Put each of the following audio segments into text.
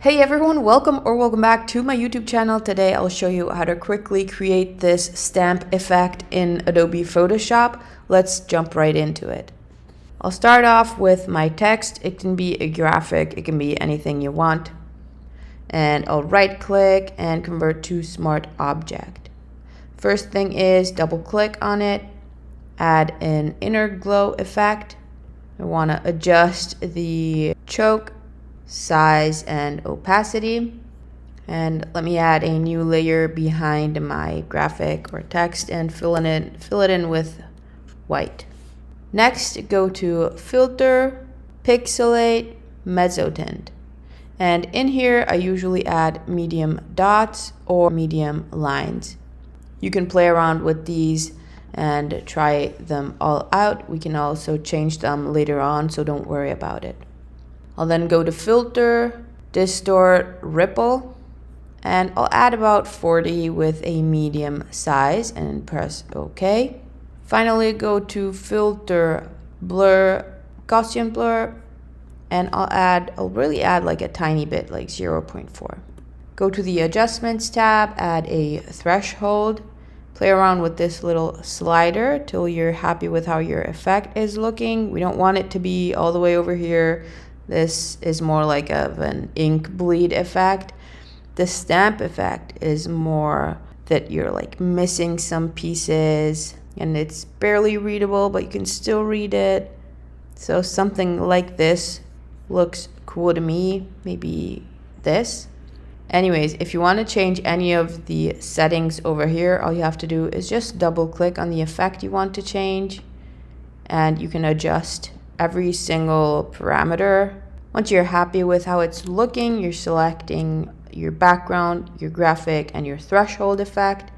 Hey everyone, welcome back to my YouTube channel. Today I'll show you how to quickly create this stamp effect in Adobe Photoshop. Let's jump right into it. I'll start off with my text. It can be a graphic, it can be anything you want. And I'll right click and convert to Smart Object. First thing is double click on it, add an inner glow effect. I want to adjust the choke, size, and opacity, and let me add a new layer behind my graphic or text and fill it in with white. Next, go to Filter, Pixelate, Mezzotint, and in here I usually add medium dots or medium lines. You can play around with these and try them all out. We can also change them later on, so don't worry about it. I'll then go to Filter, Distort, Ripple, and I'll add about 40 with a medium size and press OK. Finally, go to Filter, Blur, Gaussian Blur, and I'll really add like a tiny bit, like 0.4. Go to the Adjustments tab, add a threshold, play around with this little slider till you're happy with how your effect is looking. We don't want it to be all the way over here. This is more like of an ink bleed effect. The stamp effect is more that you're like missing some pieces and it's barely readable, but you can still read it. So something like this looks cool to me. Maybe this. Anyways, if you want to change any of the settings over here, all you have to do is just double click on the effect you want to change, and you can adjust every single parameter. Once you're happy with how it's looking, you're selecting your background, your graphic, and your threshold effect.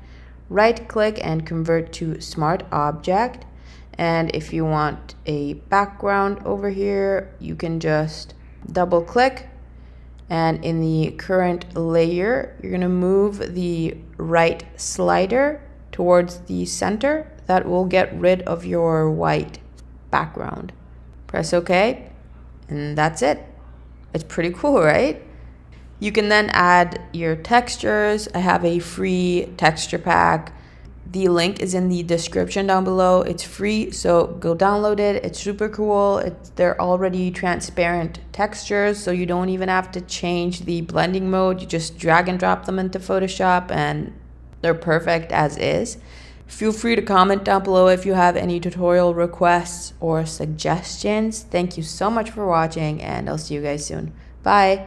Right click and convert to Smart Object. And if you want a background over here, you can just double click. And in the current layer, you're going to move the right slider towards the center. That will get rid of your white background. Press OK, and that's it. It's pretty cool, right? You can then add your textures. I have a free texture pack. The link is in the description down below. It's free, so go download it. It's super cool. They're already transparent textures, so you don't even have to change the blending mode. You just drag and drop them into Photoshop and they're perfect as is. Feel free to comment down below if you have any tutorial requests or suggestions. Thank you so much for watching, and I'll see you guys soon. Bye.